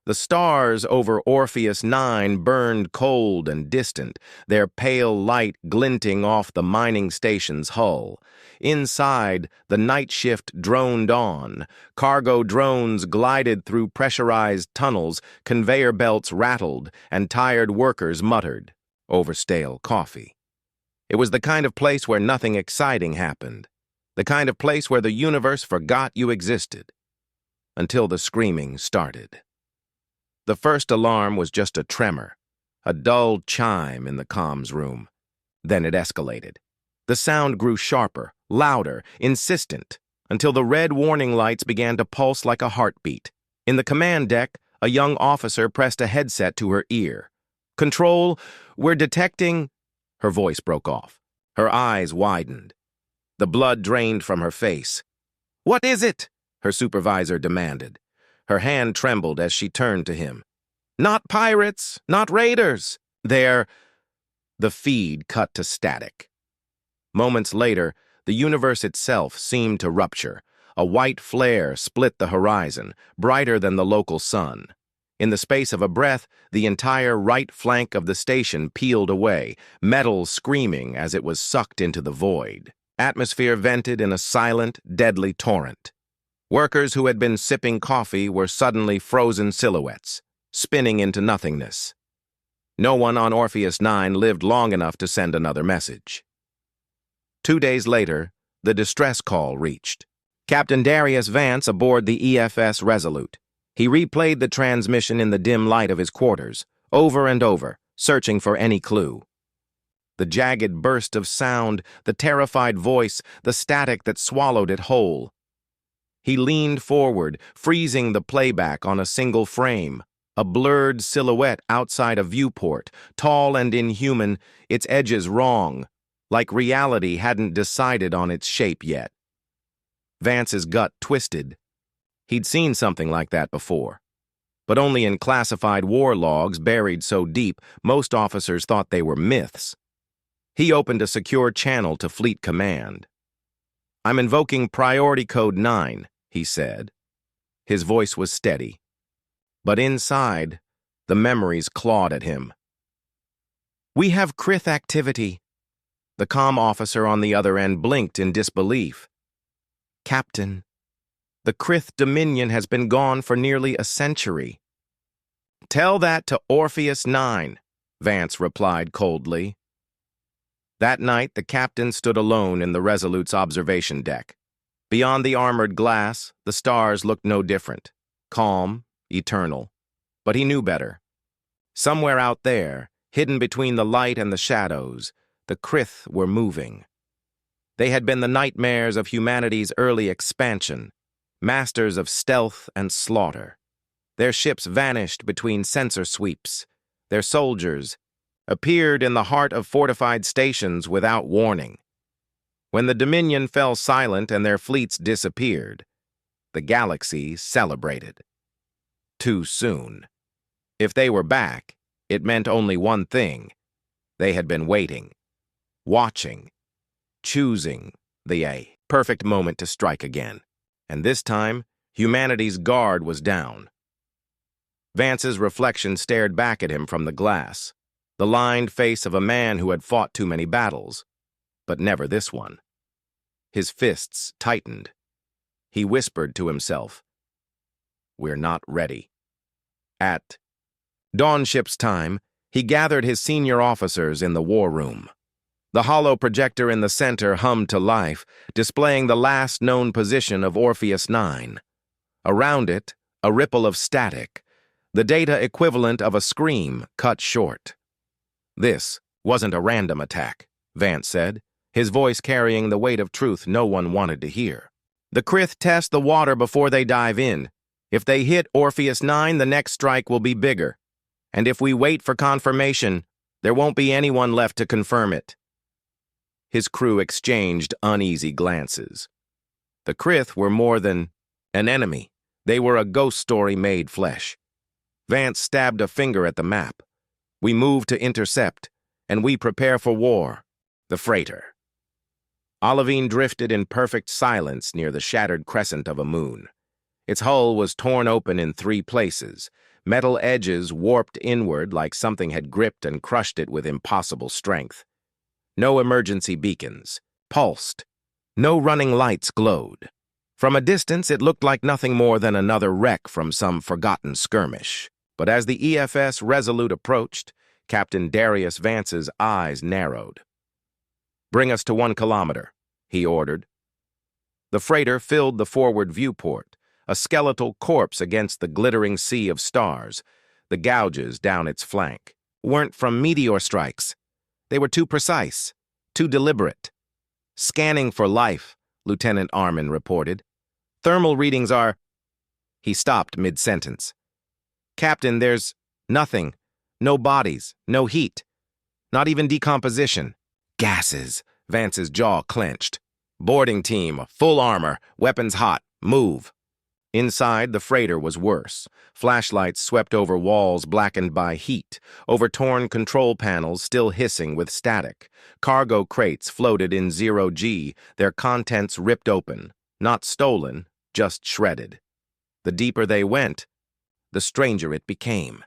The stars over Orpheus 9 burned cold and distant, their pale light glinting off the mining station's hull. Inside, the night shift droned on. Cargo drones glided through pressurized tunnels, conveyor belts rattled, and tired workers muttered over stale coffee. It was the kind of place where nothing exciting happened, the kind of place where the universe forgot you existed, until the screaming started. The first alarm was just a tremor, a dull chime in the comms room. Then it escalated. The sound grew sharper, louder, insistent, until the red warning lights began to pulse like a heartbeat. In the command deck, a young officer pressed a headset to her ear. "Control, we're detecting—" Her voice broke off. Her eyes widened. The blood drained from her face. "What is it?" her supervisor demanded. Her hand trembled as she turned to him. "Not pirates, not raiders. They're—" The feed cut to static. Moments later, the universe itself seemed to rupture. A white flare split the horizon, brighter than the local sun. In the space of a breath, the entire right flank of the station peeled away, metal screaming as it was sucked into the void. Atmosphere vented in a silent, deadly torrent. Workers who had been sipping coffee were suddenly frozen silhouettes, spinning into nothingness. No one on Orpheus 9 lived long enough to send another message. 2 days later, the distress call reached. Captain Darius Vance aboard the EFS Resolute. He replayed the transmission in the dim light of his quarters, over and over, searching for any clue. The jagged burst of sound, the terrified voice, the static that swallowed it whole. He leaned forward, freezing the playback on a single frame, a blurred silhouette outside a viewport, tall and inhuman, its edges wrong, like reality hadn't decided on its shape yet. Vance's gut twisted. He'd seen something like that before, but only in classified war logs buried so deep most officers thought they were myths. He opened a secure channel to Fleet Command. "I'm invoking Priority Code 9, he said. His voice was steady. But inside, the memories clawed at him. "We have Krith activity." The comm officer on the other end blinked in disbelief. "Captain, the Krith Dominion has been gone for nearly a century." "Tell that to Orpheus 9, Vance replied coldly. That night, the captain stood alone in the Resolute's observation deck. Beyond the armored glass, the stars looked no different, calm, eternal. But he knew better. Somewhere out there, hidden between the light and the shadows, the Krith were moving. They had been the nightmares of humanity's early expansion, masters of stealth and slaughter. Their ships vanished between sensor sweeps. Their soldiers appeared in the heart of fortified stations without warning. When the Dominion fell silent and their fleets disappeared, the galaxy celebrated. Too soon. If they were back, it meant only one thing. They had been waiting, watching, choosing the perfect moment to strike again. And this time, humanity's guard was down. Vance's reflection stared back at him from the glass, the lined face of a man who had fought too many battles, but never this one. His fists tightened. He whispered to himself, "We're not ready." At dawn ship's time, he gathered his senior officers in the war room. The hollow projector in the center hummed to life, displaying the last known position of Orpheus 9. Around it, a ripple of static, the data equivalent of a scream cut short. "This wasn't a random attack," Vance said, his voice carrying the weight of truth no one wanted to hear. "The Krith test the water before they dive in. If they hit Orpheus 9, the next strike will be bigger. And if we wait for confirmation, there won't be anyone left to confirm it." His crew exchanged uneasy glances. The Krith were more than an enemy. They were a ghost story made flesh. Vance stabbed a finger at the map. "We move to intercept, and we prepare for war." The freighter. Olivine drifted in perfect silence near the shattered crescent of a moon. Its hull was torn open in 3 places, metal edges warped inward like something had gripped and crushed it with impossible strength. No emergency beacons pulsed. No running lights glowed. From a distance, it looked like nothing more than another wreck from some forgotten skirmish. But as the EFS Resolute approached, Captain Darius Vance's eyes narrowed. "Bring us to 1 kilometer," he ordered. The freighter filled the forward viewport, a skeletal corpse against the glittering sea of stars. The gouges down its flank weren't from meteor strikes. They were too precise, too deliberate. "Scanning for life," Lieutenant Armin reported. "Thermal readings are—" He stopped mid-sentence. "Captain, there's nothing. No bodies, no heat. Not even decomposition." "Gases," Vance's jaw clenched. "Boarding team, full armor, weapons hot, move." Inside, the freighter was worse. Flashlights swept over walls blackened by heat, over torn control panels still hissing with static. Cargo crates floated in 0G, their contents ripped open. Not stolen, just shredded. The deeper they went, the stranger it became.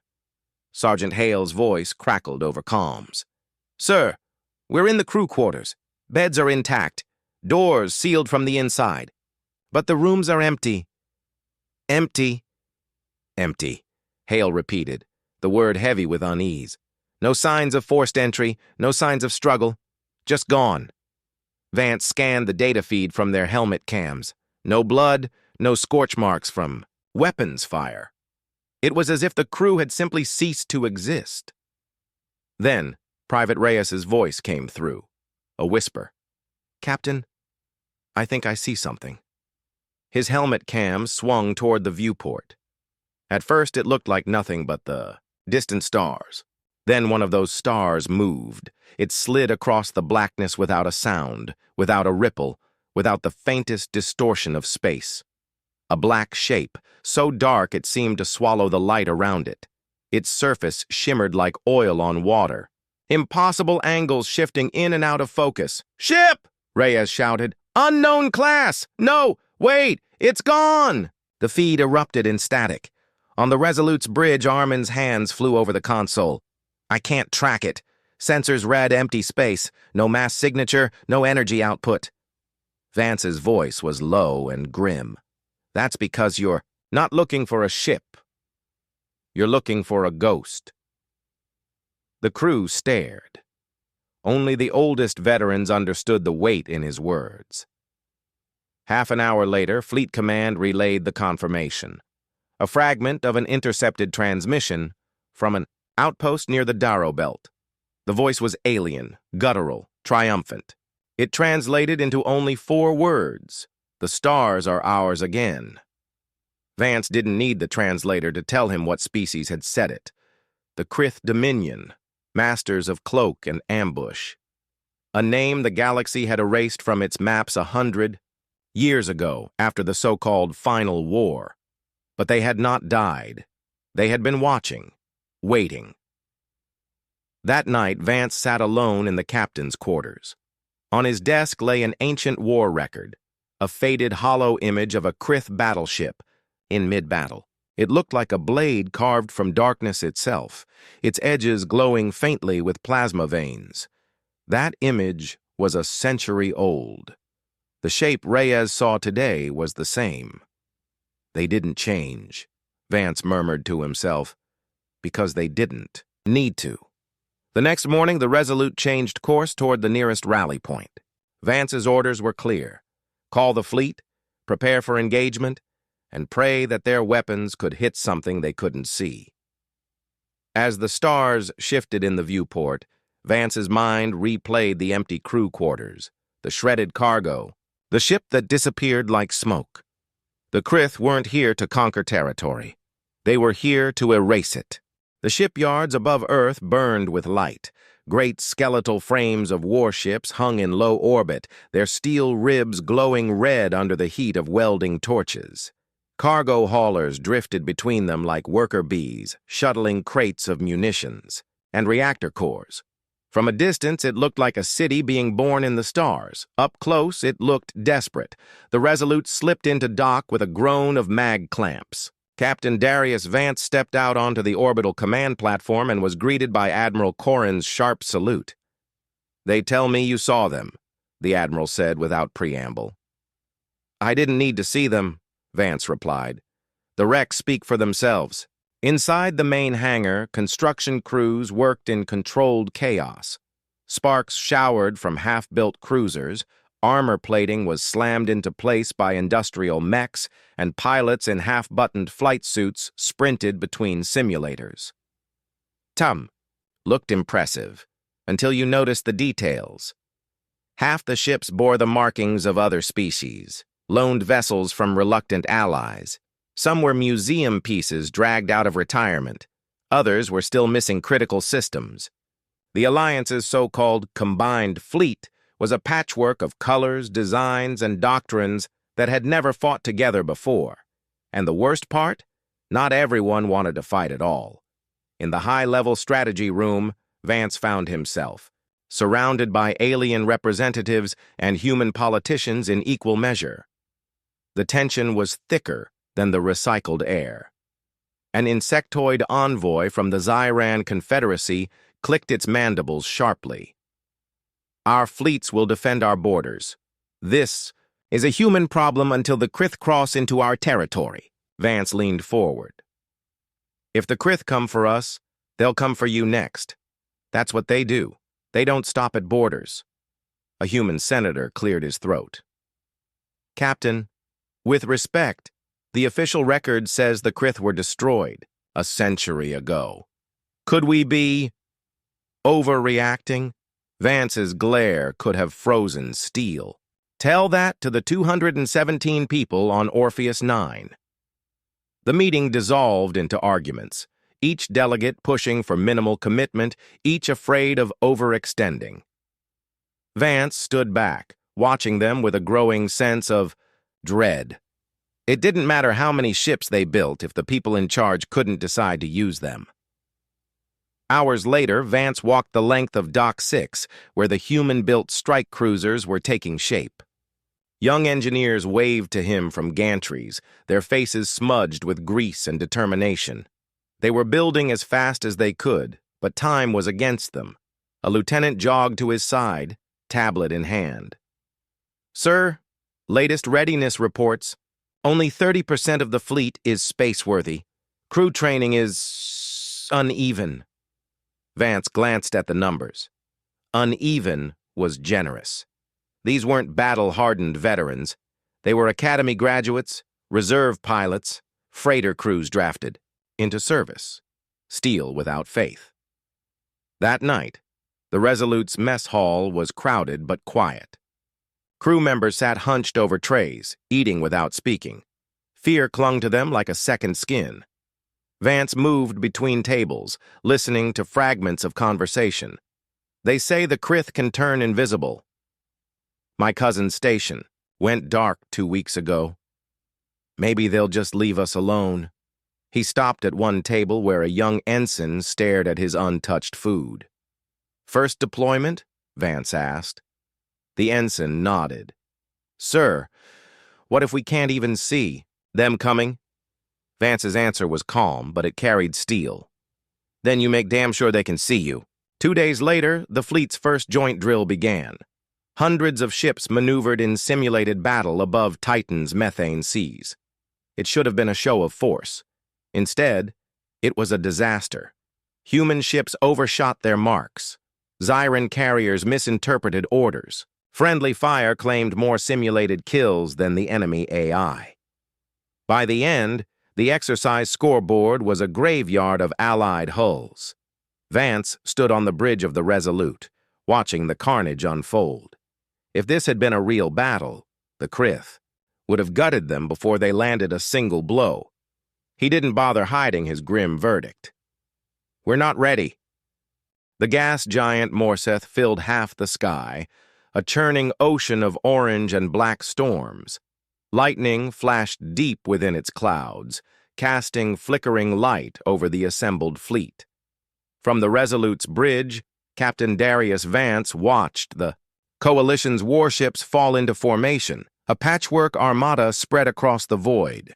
Sergeant Hale's voice crackled over comms. "Sir, we're in the crew quarters. Beds are intact. Doors sealed from the inside. But the rooms are empty." "Empty." "Empty," Hale repeated, the word heavy with unease. "No signs of forced entry, no signs of struggle. Just gone." Vance scanned the data feed from their helmet cams. No blood, no scorch marks from weapons fire. It was as if the crew had simply ceased to exist. Then, Private Reyes's voice came through, a whisper. "Captain, I think I see something." His helmet cam swung toward the viewport. At first, it looked like nothing but the distant stars. Then one of those stars moved. It slid across the blackness without a sound, without a ripple, without the faintest distortion of space. A black shape, so dark it seemed to swallow the light around it. Its surface shimmered like oil on water. Impossible angles shifting in and out of focus. "Ship!" Reyes shouted. "Unknown class! No! Wait! It's gone!" The feed erupted in static. On the Resolute's bridge, Armin's hands flew over the console. "I can't track it. Sensors read empty space. No mass signature, no energy output." Vance's voice was low and grim. "That's because you're not looking for a ship. You're looking for a ghost." The crew stared. Only the oldest veterans understood the weight in his words. Half an hour later, Fleet Command relayed the confirmation. A fragment of an intercepted transmission from an outpost near the Darrow Belt. The voice was alien, guttural, triumphant. It translated into only 4 words. "The stars are ours again." Vance didn't need the translator to tell him what species had said it. The Krith Dominion, masters of cloak and ambush. A name the galaxy had erased from its maps 100 years ago, after the so-called Final War. But they had not died. They had been watching, waiting. That night, Vance sat alone in the captain's quarters. On his desk lay an ancient war record, a faded hollow image of a Krith battleship in mid-battle. It looked like a blade carved from darkness itself, its edges glowing faintly with plasma veins. That image was a century old. The shape Reyes saw today was the same. They didn't change, Vance murmured to himself, because they didn't need to. The next morning, the Resolute changed course toward the nearest rally point. Vance's orders were clear. Call the fleet, prepare for engagement, and pray that their weapons could hit something they couldn't see. As the stars shifted in the viewport, Vance's mind replayed the empty crew quarters, the shredded cargo, the ship that disappeared like smoke. The Krith weren't here to conquer territory. They were here to erase it. The shipyards above Earth burned with light. Great skeletal frames of warships hung in low orbit, their steel ribs glowing red under the heat of welding torches. Cargo haulers drifted between them like worker bees, shuttling crates of munitions and reactor cores. From a distance, it looked like a city being born in the stars. Up close, it looked desperate. The Resolute slipped into dock with a groan of mag clamps. Captain Darius Vance stepped out onto the orbital command platform and was greeted by Admiral Corrin's sharp salute. "They tell me you saw them," the Admiral said without preamble. "I didn't need to see them," Vance replied. "The wrecks speak for themselves." Inside the main hangar, construction crews worked in controlled chaos. Sparks showered from half-built cruisers, armor plating was slammed into place by industrial mechs, and pilots in half-buttoned flight suits sprinted between simulators. Tum looked impressive, until you noticed the details. Half the ships bore the markings of other species, loaned vessels from reluctant allies. Some were museum pieces dragged out of retirement. Others were still missing critical systems. The Alliance's so-called combined fleet was a patchwork of colors, designs, and doctrines that had never fought together before. And the worst part? Not everyone wanted to fight at all. In the high-level strategy room, Vance found himself, surrounded by alien representatives and human politicians in equal measure. The tension was thicker than the recycled air. An insectoid envoy from the Zyran Confederacy clicked its mandibles sharply. "Our fleets will defend our borders. This is a human problem until the Krith cross into our territory." Vance leaned forward. "If the Krith come for us, they'll come for you next. That's what they do. They don't stop at borders." A human senator cleared his throat. "Captain, with respect, the official record says the Krith were destroyed a century ago. Could we be overreacting?" Vance's glare could have frozen steel. "Tell that to the 217 people on Orpheus 9. The meeting dissolved into arguments, each delegate pushing for minimal commitment, each afraid of overextending. Vance stood back, watching them with a growing sense of dread. It didn't matter how many ships they built if the people in charge couldn't decide to use them. Hours later, Vance walked the length of Dock 6, where the human-built strike cruisers were taking shape. Young engineers waved to him from gantries, their faces smudged with grease and determination. They were building as fast as they could, but time was against them. A lieutenant jogged to his side, tablet in hand. "Sir, latest readiness reports. Only 30% of the fleet is space-worthy. Crew training is uneven." Vance glanced at the numbers. Uneven was generous. These weren't battle-hardened veterans. They were academy graduates, reserve pilots, freighter crews drafted into service. Steel without faith. That night, the Resolute's mess hall was crowded but quiet. Crew members sat hunched over trays, eating without speaking. Fear clung to them like a second skin. Vance moved between tables, listening to fragments of conversation. "They say the Krith can turn invisible. My cousin's station went dark 2 weeks ago. Maybe they'll just leave us alone." He stopped at one table where a young ensign stared at his untouched food. "First deployment?" Vance asked. The ensign nodded. "Sir, what if we can't even see them coming?" Vance's answer was calm, but it carried steel. "Then you make damn sure they can see you." 2 days later, the fleet's first joint drill began. Hundreds of ships maneuvered in simulated battle above Titan's methane seas. It should have been a show of force. Instead, it was a disaster. Human ships overshot their marks. Zyran carriers misinterpreted orders. Friendly fire claimed more simulated kills than the enemy AI. By the end, the exercise scoreboard was a graveyard of Allied hulls. Vance stood on the bridge of the Resolute, watching the carnage unfold. If this had been a real battle, the Krith would have gutted them before they landed a single blow. He didn't bother hiding his grim verdict. "We're not ready." The gas giant Morseth filled half the sky, a churning ocean of orange and black storms. Lightning flashed deep within its clouds, casting flickering light over the assembled fleet. From the Resolute's bridge, Captain Darius Vance watched the Coalition's warships fall into formation, a patchwork armada spread across the void.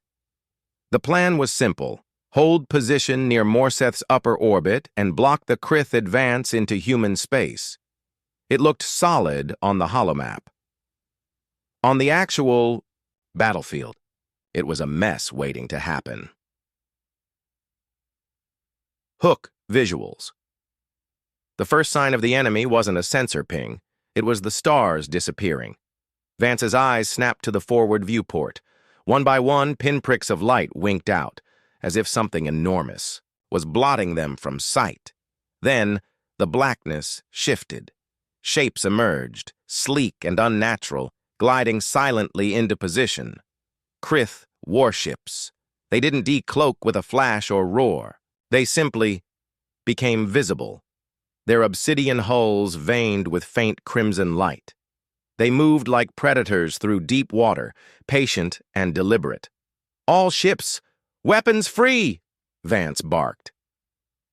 The plan was simple. Hold position near Morseth's upper orbit and block the Krith advance into human space. It looked solid on the holomap. On the actual battlefield, it was a mess waiting to happen. Hook visuals. The first sign of the enemy wasn't a sensor ping. It was the stars disappearing. Vance's eyes snapped to the forward viewport. One by one, pinpricks of light winked out, as if something enormous was blotting them from sight. Then, the blackness shifted. Shapes emerged, sleek and unnatural, gliding silently into position. Krith warships. They didn't decloak with a flash or roar. They simply became visible. Their obsidian hulls veined with faint crimson light. They moved like predators through deep water, patient and deliberate. "All ships, weapons free!" Vance barked.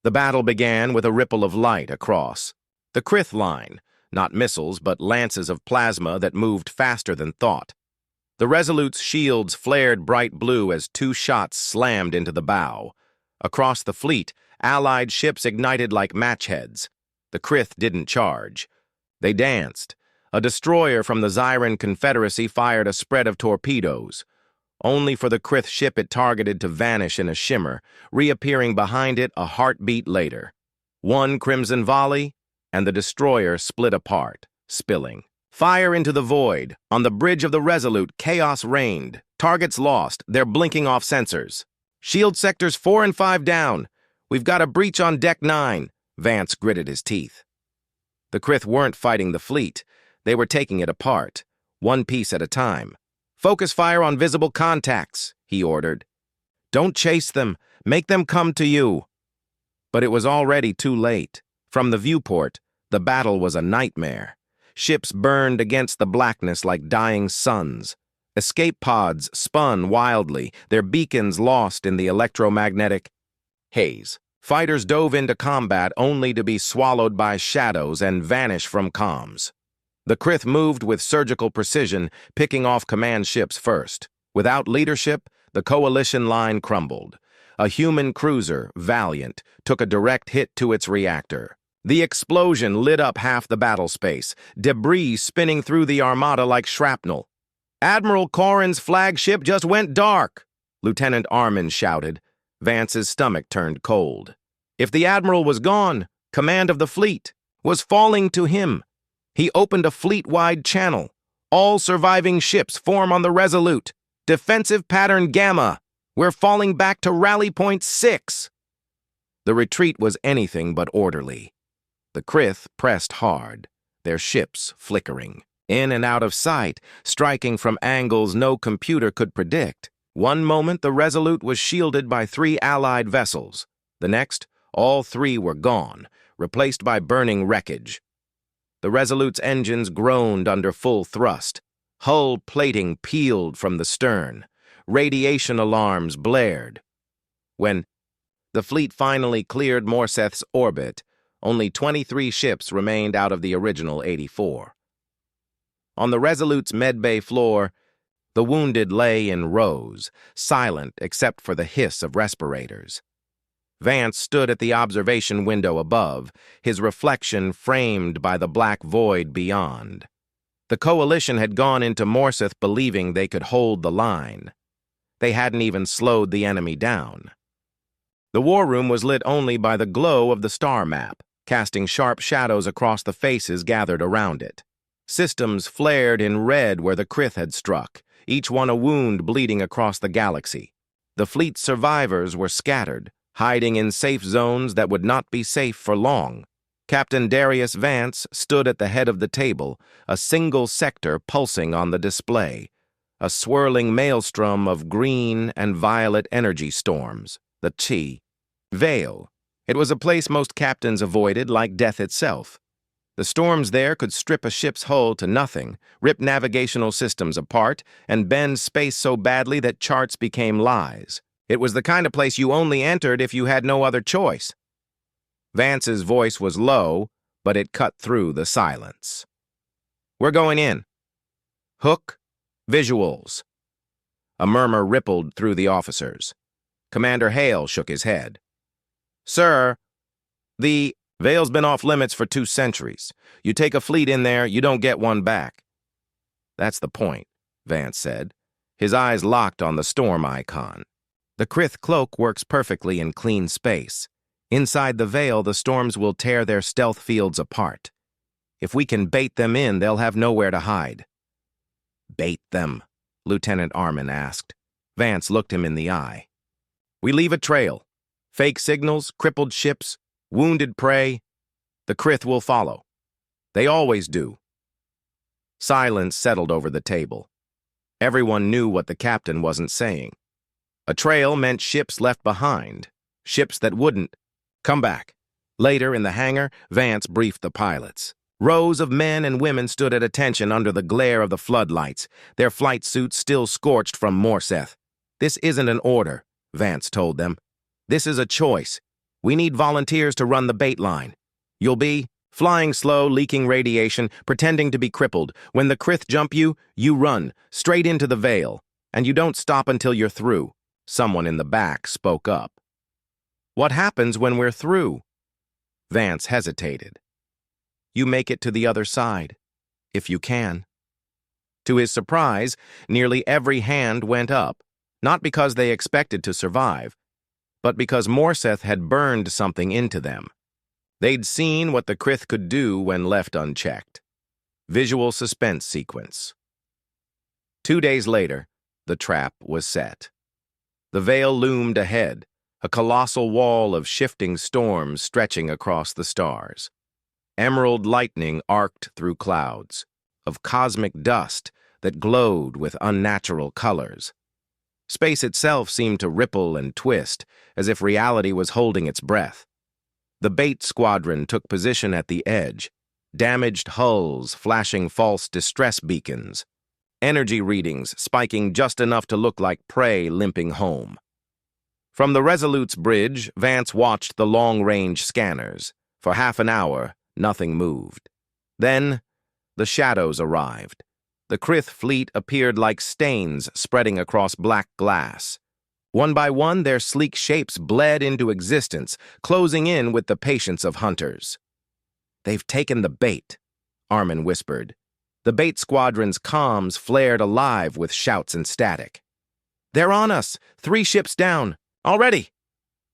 The battle began with a ripple of light across. The Krith line, not missiles but lances of plasma that moved faster than thought. The Resolute's shields flared bright blue as two shots slammed into the bow. Across the fleet, Allied ships ignited like matchheads. The Krith didn't charge. They danced. A destroyer from the Zyran Confederacy fired a spread of torpedoes, only for the Krith ship it targeted to vanish in a shimmer, reappearing behind it a heartbeat later. One crimson volley, and the destroyer split apart, spilling. Fire into the void. On the bridge of the Resolute, chaos reigned. Targets lost. They're blinking off sensors. "Shield sectors 4 and 5 down. We've got a breach on deck 9. Vance gritted his teeth. The Krith weren't fighting the fleet. They were taking it apart, one piece at a time. "Focus fire on visible contacts," he ordered. "Don't chase them. Make them come to you." But it was already too late. From the viewport, the battle was a nightmare. Ships burned against the blackness like dying suns. Escape pods spun wildly, their beacons lost in the electromagnetic haze. Fighters dove into combat only to be swallowed by shadows and vanish from comms. The Krith moved with surgical precision, picking off command ships first. Without leadership, the coalition line crumbled. A human cruiser, Valiant, took a direct hit to its reactor. The explosion lit up half the battle space, debris spinning through the armada like shrapnel. "Admiral Corrin's flagship just went dark," Lieutenant Armin shouted. Vance's stomach turned cold. If the Admiral was gone, command of the fleet was falling to him. He opened a fleet-wide channel. "All surviving ships form on the Resolute. Defensive pattern Gamma. We're falling back to rally point 6. The retreat was anything but orderly. The Krith pressed hard, their ships flickering. In and out of sight, striking from angles no computer could predict. One moment the Resolute was shielded by 3 Allied vessels. The next, all 3 were gone, replaced by burning wreckage. The Resolute's engines groaned under full thrust. Hull plating peeled from the stern. Radiation alarms blared. When the fleet finally cleared Morseth's orbit, only 23 ships remained out of the original 84. On the Resolute's medbay floor, the wounded lay in rows, silent except for the hiss of respirators. Vance stood at the observation window above, his reflection framed by the black void beyond. The coalition had gone into Morseth believing they could hold the line. They hadn't even slowed the enemy down. The war room was lit only by the glow of the star map, casting sharp shadows across the faces gathered around it. Systems flared in red where the Krith had struck, each one a wound bleeding across the galaxy. The fleet's survivors were scattered, hiding in safe zones that would not be safe for long. Captain Darius Vance stood at the head of the table, a single sector pulsing on the display, a swirling maelstrom of green and violet energy storms, the Chi. Vale. It was a place most captains avoided like death itself. The storms there could strip a ship's hull to nothing, rip navigational systems apart, and bend space so badly that charts became lies. It was the kind of place you only entered if you had no other choice. Vance's voice was low, but it cut through the silence. "We're going in. Hook, visuals." A murmur rippled through the officers. Commander Hale shook his head. Sir, the Vale's been off limits for 2 centuries. You take a fleet in there, you don't get one back. That's the point, Vance said, his eyes locked on the storm icon. The Krith cloak works perfectly in clean space. Inside the Vale, the storms will tear their stealth fields apart. If we can bait them in, they'll have nowhere to hide. Bait them? Lieutenant Armin asked. Vance looked him in the eye. We leave a trail. Fake signals, crippled ships, wounded prey. The Krith will follow. They always do. Silence settled over the table. Everyone knew what the captain wasn't saying. A trail meant ships left behind, ships that wouldn't come back. Later, in the hangar, Vance briefed the pilots. Rows of men and women stood at attention under the glare of the floodlights, their flight suits still scorched from Morseth. This isn't an order, Vance told them. This is a choice. We need volunteers to run the bait line. You'll be flying slow, leaking radiation, pretending to be crippled. When the Krith jump you, you run, straight into the Vale, and you don't stop until you're through. Someone in the back spoke up. What happens when we're through? Vance hesitated. You make it to the other side, if you can. To his surprise, nearly every hand went up, not because they expected to survive, but because Morseth had burned something into them. They'd seen what the Krith could do when left unchecked. Visual suspense sequence. 2 days later, the trap was set. The Vale loomed ahead, a colossal wall of shifting storms stretching across the stars. Emerald lightning arced through clouds, of cosmic dust that glowed with unnatural colors. Space itself seemed to ripple and twist, as if reality was holding its breath. The bait squadron took position at the edge, damaged hulls flashing false distress beacons, energy readings spiking just enough to look like prey limping home. From the Resolute's bridge, Vance watched the long-range scanners. For half an hour, nothing moved. Then, the shadows arrived. The Krith fleet appeared like stains spreading across black glass. One by one, their sleek shapes bled into existence, closing in with the patience of hunters. They've taken the bait, Armin whispered. The bait squadron's comms flared alive with shouts and static. They're on us! 3 ships down! Already!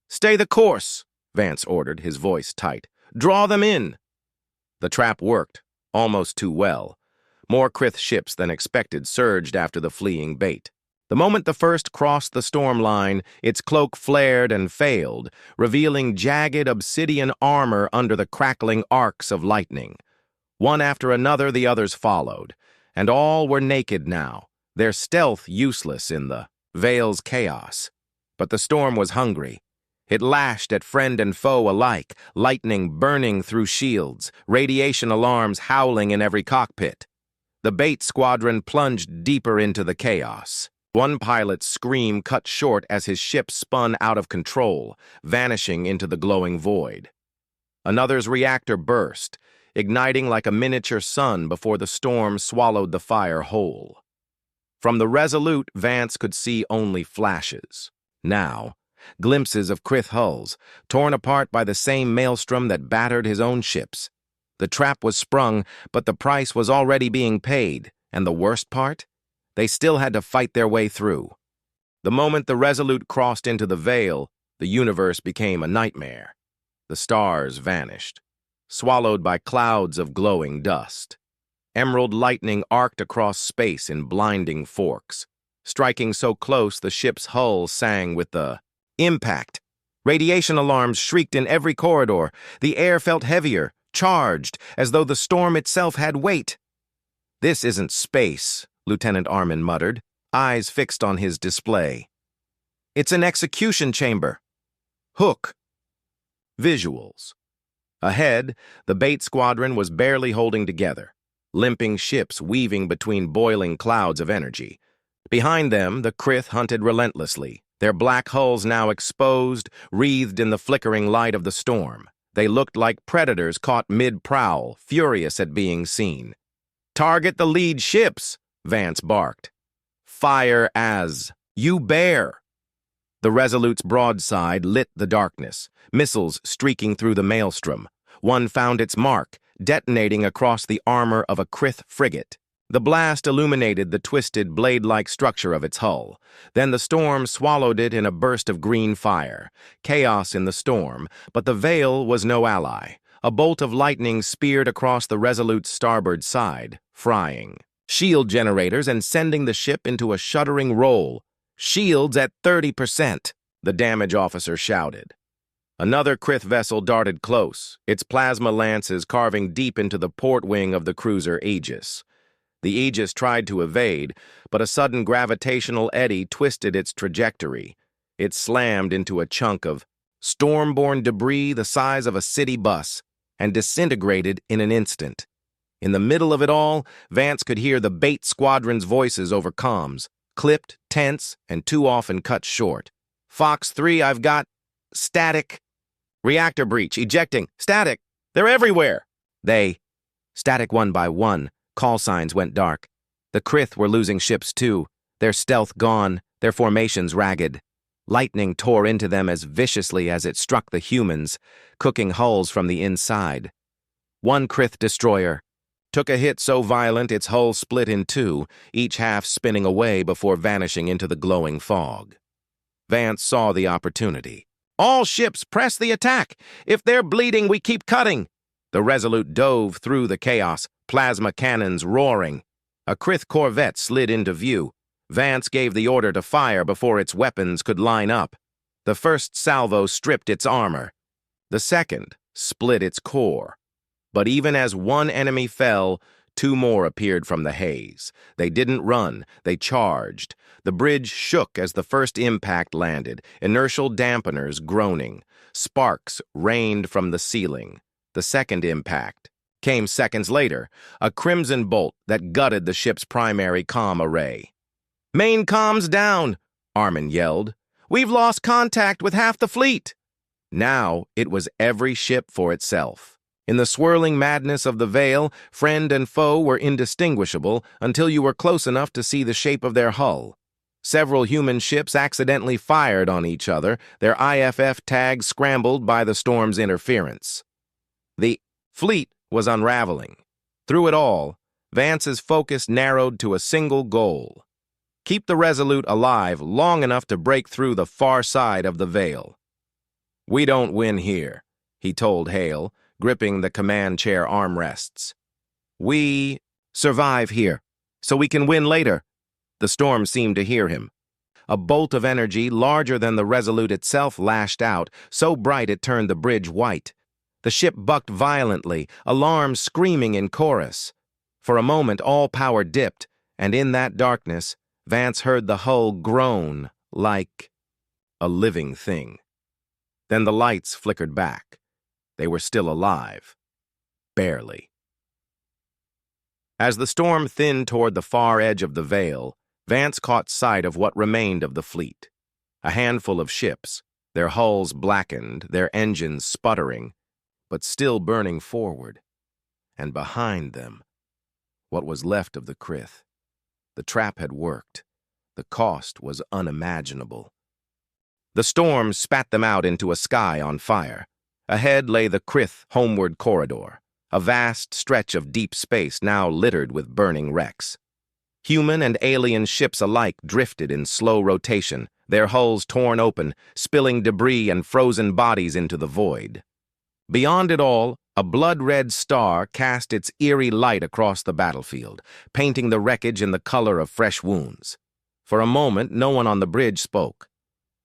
Stay the course, Vance ordered, his voice tight. Draw them in! The trap worked, almost too well. More Krith ships than expected surged after the fleeing bait. The moment the first crossed the storm line, its cloak flared and failed, revealing jagged obsidian armor under the crackling arcs of lightning. One after another, the others followed, and all were naked now, their stealth useless in the Vale's chaos. But the storm was hungry. It lashed at friend and foe alike, lightning burning through shields, radiation alarms howling in every cockpit. The bait squadron plunged deeper into the chaos. One pilot's scream cut short as his ship spun out of control, vanishing into the glowing void. Another's reactor burst, igniting like a miniature sun before the storm swallowed the fire whole. From the Resolute, Vance could see only flashes. Now, glimpses of Krith hulls, torn apart by the same maelstrom that battered his own ships. The trap was sprung, but the price was already being paid, and the worst part? They still had to fight their way through. The moment the Resolute crossed into the Vale, the universe became a nightmare. The stars vanished, swallowed by clouds of glowing dust. Emerald lightning arced across space in blinding forks, striking so close the ship's hull sang with the impact. Radiation alarms shrieked in every corridor. The air felt heavier, charged, as though the storm itself had weight. This isn't space, Lieutenant Armin muttered, eyes fixed on his display. It's an execution chamber. Hook. Visuals. Ahead, the bait squadron was barely holding together, limping ships weaving between boiling clouds of energy. Behind them, the Krith hunted relentlessly, their black hulls now exposed, wreathed in the flickering light of the storm. They looked like predators caught mid-prowl, furious at being seen. Target the lead ships, Vance barked. Fire as you bear. The Resolute's broadside lit the darkness, missiles streaking through the maelstrom. One found its mark, detonating across the armor of a Krith frigate. The blast illuminated the twisted, blade-like structure of its hull. Then the storm swallowed it in a burst of green fire. Chaos in the storm, but the Veil was no ally. A bolt of lightning speared across the Resolute's starboard side, frying shield generators and sending the ship into a shuddering roll. "Shields at 30%, the damage officer shouted. Another Krith vessel darted close, its plasma lances carving deep into the port wing of the cruiser Aegis. The Aegis tried to evade, but a sudden gravitational eddy twisted its trajectory. It slammed into a chunk of storm-borne debris the size of a city bus and disintegrated in an instant. In the middle of it all, Vance could hear the bait squadron's voices over comms, clipped, tense, and too often cut short. "Fox 3, I've got static. Reactor breach, ejecting, static. They're everywhere." Static one by one, call signs went dark. The Krith were losing ships too, their stealth gone, their formations ragged. Lightning tore into them as viciously as it struck the humans, cooking hulls from the inside. One Krith destroyer took a hit so violent its hull split in two, each half spinning away before vanishing into the glowing fog. Vance saw the opportunity. "All ships, press the attack! If they're bleeding, we keep cutting!" The Resolute dove through the chaos, plasma cannons roaring. A Krith corvette slid into view. Vance gave the order to fire before its weapons could line up. The first salvo stripped its armor. The second split its core. But even as one enemy fell, two more appeared from the haze. They didn't run, they charged. The bridge shook as the first impact landed, inertial dampeners groaning. Sparks rained from the ceiling. The second impact came seconds later, a crimson bolt that gutted the ship's primary comm array. "Main comms down," Armin yelled. "We've lost contact with half the fleet." Now it was every ship for itself. In the swirling madness of the Veil, friend and foe were indistinguishable until you were close enough to see the shape of their hull. Several human ships accidentally fired on each other, their IFF tags scrambled by the storm's interference. The fleet was unraveling. Through it all, Vance's focus narrowed to a single goal: keep the Resolute alive long enough to break through the far side of the Veil. "We don't win here," he told Hale, gripping the command chair armrests. "We survive here, so we can win later." The storm seemed to hear him. A bolt of energy larger than the Resolute itself lashed out, so bright it turned the bridge white. The ship bucked violently, alarms screaming in chorus. For a moment, all power dipped, and in that darkness, Vance heard the hull groan like a living thing. Then the lights flickered back. They were still alive. Barely. As the storm thinned toward the far edge of the Veil, Vance caught sight of what remained of the fleet. A handful of ships, their hulls blackened, their engines sputtering, but still burning forward. And behind them, what was left of the Krith. The trap had worked. The cost was unimaginable. The storm spat them out into a sky on fire. Ahead lay the Krith homeward corridor, a vast stretch of deep space now littered with burning wrecks. Human and alien ships alike drifted in slow rotation, their hulls torn open, spilling debris and frozen bodies into the void. Beyond it all, a blood-red star cast its eerie light across the battlefield, painting the wreckage in the color of fresh wounds. For a moment, no one on the bridge spoke.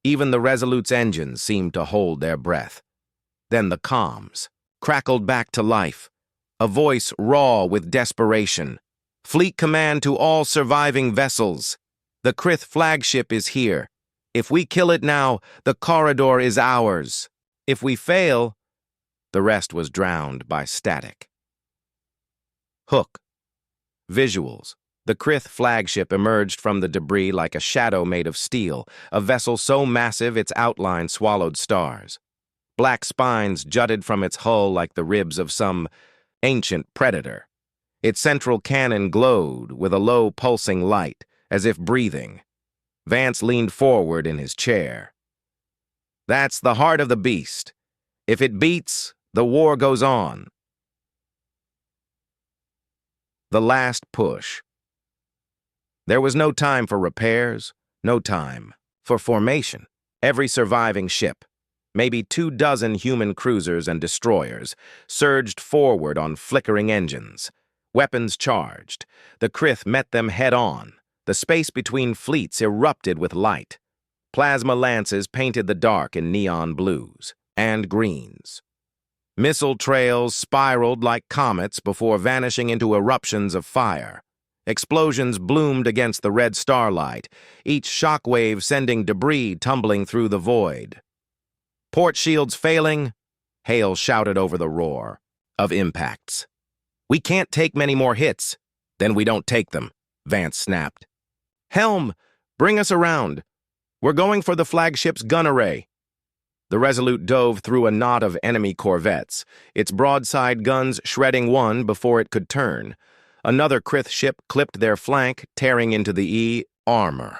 Even the Resolute's engines seemed to hold their breath. Then the comms crackled back to life, a voice raw with desperation. "Fleet command to all surviving vessels. The Krith flagship is here. If we kill it now, the corridor is ours. If we fail..." The rest was drowned by static. Hook. Visuals. The Krith flagship emerged from the debris like a shadow made of steel, a vessel so massive its outline swallowed stars. Black spines jutted from its hull like the ribs of some ancient predator. Its central cannon glowed with a low pulsing light, as if breathing. Vance leaned forward in his chair. That's the heart of the beast. If it beats, the war goes on. The last push. There was no time for repairs, no time for formation. Every surviving ship, maybe 24 human cruisers and destroyers, surged forward on flickering engines. Weapons charged. The Krith met them head-on. The space between fleets erupted with light. Plasma lances painted the dark in neon blues and greens. Missile trails spiraled like comets before vanishing into eruptions of fire. Explosions bloomed against the red starlight, each shockwave sending debris tumbling through the void. Port shields failing, Hale shouted over the roar of impacts. We can't take many more hits. Then we don't take them, Vance snapped. Helm, bring us around. We're going for the flagship's gun array. The Resolute dove through a knot of enemy corvettes, its broadside guns shredding one before it could turn. Another Krith ship clipped their flank, tearing into the armor.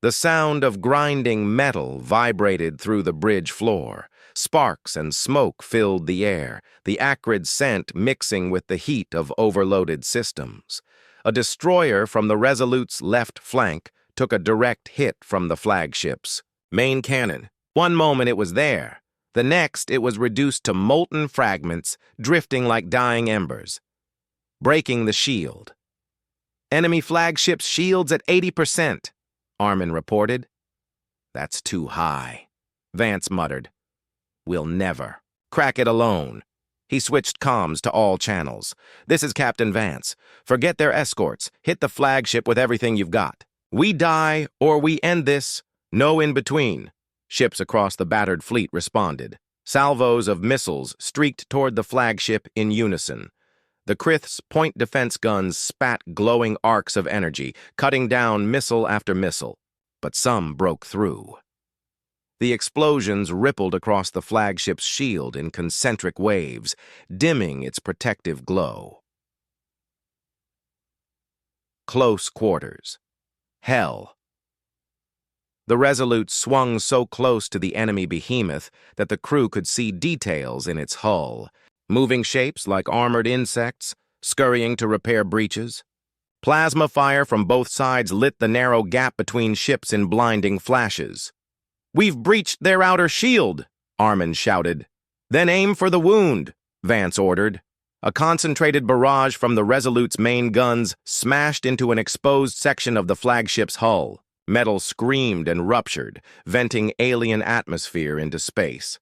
The sound of grinding metal vibrated through the bridge floor. Sparks and smoke filled the air, the acrid scent mixing with the heat of overloaded systems. A destroyer from the Resolute's left flank took a direct hit from the flagship's main cannon. One moment it was there. The next it was reduced to molten fragments, drifting like dying embers. Breaking the shield. Enemy flagship's shields at 80%, Armin reported. That's too high, Vance muttered. We'll never crack it alone. He switched comms to all channels. This is Captain Vance. Forget their escorts. Hit the flagship with everything you've got. We die or we end this. No in between. Ships across the battered fleet responded. Salvos of missiles streaked toward the flagship in unison. The Krith's point defense guns spat glowing arcs of energy, cutting down missile after missile. But some broke through. The explosions rippled across the flagship's shield in concentric waves, dimming its protective glow. Close quarters. Hell. The Resolute swung so close to the enemy behemoth that the crew could see details in its hull. Moving shapes like armored insects, scurrying to repair breaches. Plasma fire from both sides lit the narrow gap between ships in blinding flashes. We've breached their outer shield, Armin shouted. Then aim for the wound, Vance ordered. A concentrated barrage from the Resolute's main guns smashed into an exposed section of the flagship's hull. Metal screamed and ruptured, venting alien atmosphere into space.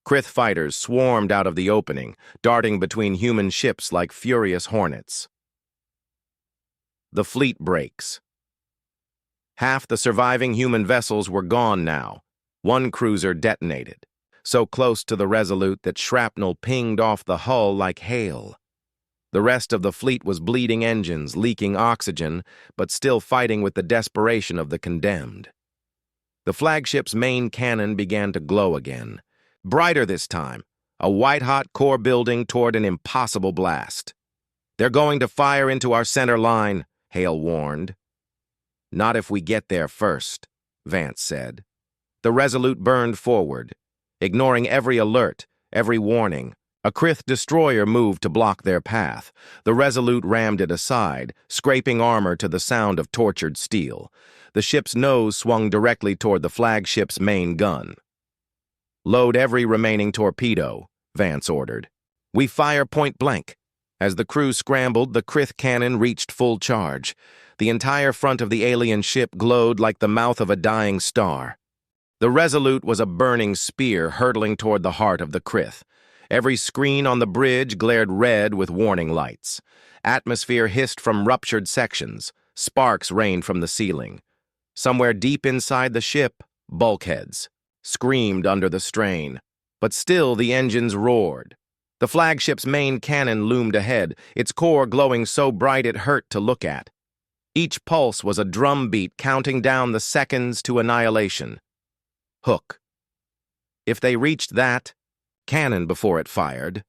Krith fighters swarmed out of the opening, darting between human ships like furious hornets. The fleet breaks. Half the surviving human vessels were gone now. One cruiser detonated, so close to the Resolute that shrapnel pinged off the hull like hail. The rest of the fleet was bleeding engines, leaking oxygen, but still fighting with the desperation of the condemned. The flagship's main cannon began to glow again. Brighter this time, a white-hot core building toward an impossible blast. They're going to fire into our center line, Hale warned. Not if we get there first, Vance said. The Resolute burned forward, ignoring every alert, every warning. A Krith destroyer moved to block their path. The Resolute rammed it aside, scraping armor to the sound of tortured steel. The ship's nose swung directly toward the flagship's main gun. Load every remaining torpedo, Vance ordered. We fire point blank. As the crew scrambled, the Krith cannon reached full charge. The entire front of the alien ship glowed like the mouth of a dying star. The Resolute was a burning spear hurtling toward the heart of the Krith. Every screen on the bridge glared red with warning lights. Atmosphere hissed from ruptured sections. Sparks rained from the ceiling. Somewhere deep inside the ship, bulkheads screamed under the strain. But still the engines roared. The flagship's main cannon loomed ahead, its core glowing so bright it hurt to look at. Each pulse was a drumbeat counting down the seconds to annihilation. Hook. If they reached that cannon before it fired,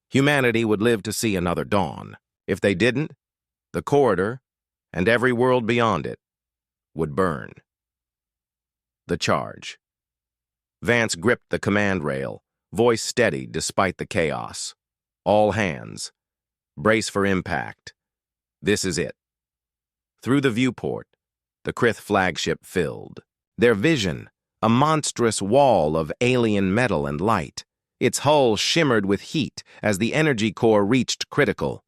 humanity would live to see another dawn. If they didn't, the corridor, and every world beyond it, would burn. The charge. Vance gripped the command rail, voice steady despite the chaos. All hands. Brace for impact. This is it. Through the viewport, the Krith flagship filled. Their vision, a monstrous wall of alien metal and light. Its hull shimmered with heat as the energy core reached critical.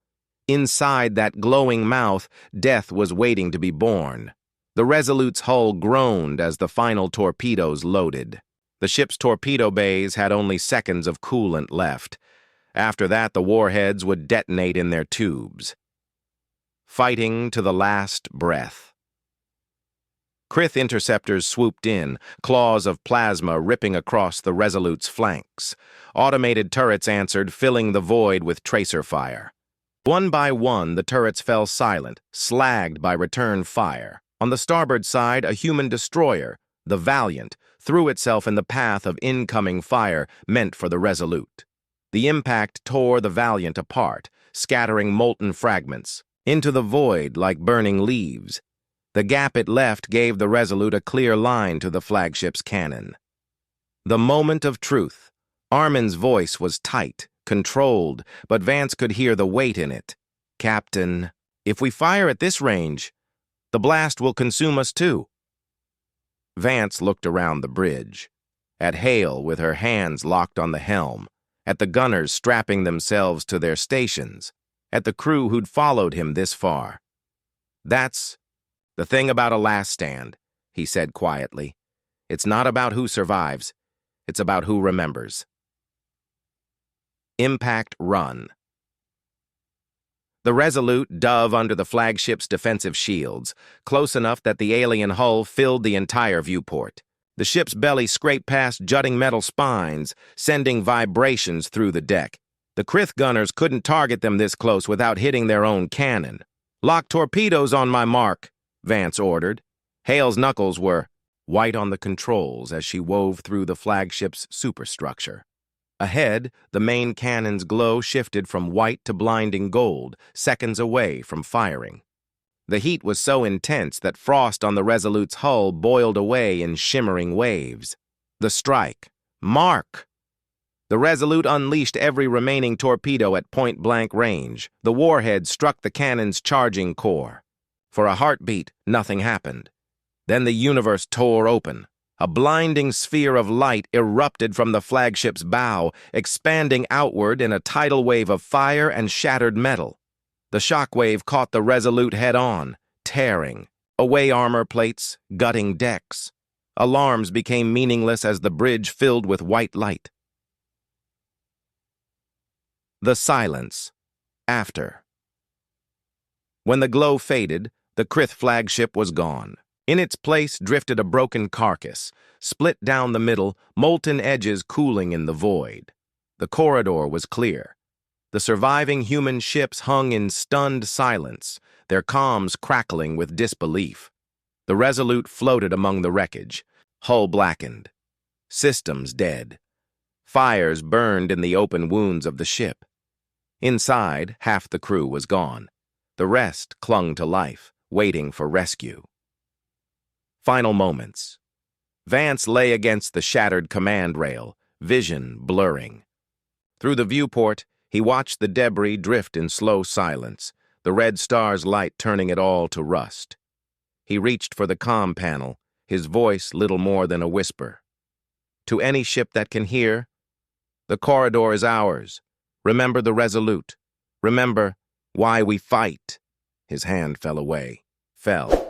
Inside that glowing mouth, death was waiting to be born. The Resolute's hull groaned as the final torpedoes loaded. The ship's torpedo bays had only seconds of coolant left. After that, the warheads would detonate in their tubes. Fighting to the last breath. Krith interceptors swooped in, claws of plasma ripping across the Resolute's flanks. Automated turrets answered, filling the void with tracer fire. One by one, the turrets fell silent, slagged by return fire. On the starboard side, a human destroyer, the Valiant, threw itself in the path of incoming fire meant for the Resolute. The impact tore the Valiant apart, scattering molten fragments into the void like burning leaves. The gap it left gave the Resolute a clear line to the flagship's cannon. The moment of truth. Armin's voice was tight, controlled, but Vance could hear the weight in it. "Captain, if we fire at this range, the blast will consume us too." Vance looked around the bridge, at Hale with her hands locked on the helm, at the gunners strapping themselves to their stations, at the crew who'd followed him this far. "That's the thing about a last stand," he said quietly. "It's not about who survives, it's about who remembers." Impact run. The Resolute dove under the flagship's defensive shields, close enough that the alien hull filled the entire viewport. The ship's belly scraped past jutting metal spines, sending vibrations through the deck. The Krith gunners couldn't target them this close without hitting their own cannon. "Lock torpedoes on my mark," Vance ordered. Hale's knuckles were white on the controls as she wove through the flagship's superstructure. Ahead, the main cannon's glow shifted from white to blinding gold, seconds away from firing. The heat was so intense that frost on the Resolute's hull boiled away in shimmering waves. The strike. Mark! The Resolute unleashed every remaining torpedo at point-blank range. The warhead struck the cannon's charging core. For a heartbeat, nothing happened. Then the universe tore open. A blinding sphere of light erupted from the flagship's bow, expanding outward in a tidal wave of fire and shattered metal. The shockwave caught the Resolute head-on, tearing away armor plates, gutting decks. Alarms became meaningless as the bridge filled with white light. The silence. After. When the glow faded, the Krith flagship was gone. In its place drifted a broken carcass, split down the middle, molten edges cooling in the void. The corridor was clear. The surviving human ships hung in stunned silence, their comms crackling with disbelief. The Resolute floated among the wreckage, hull blackened. Systems dead. Fires burned in the open wounds of the ship. Inside, half the crew was gone. The rest clung to life, waiting for rescue. Final moments. Vance lay against the shattered command rail, vision blurring. Through the viewport, he watched the debris drift in slow silence, the red star's light turning it all to rust. He reached for the comm panel, his voice little more than a whisper. "To any ship that can hear, the corridor is ours. Remember the Resolute. Remember why we fight." His hand fell away. Fell.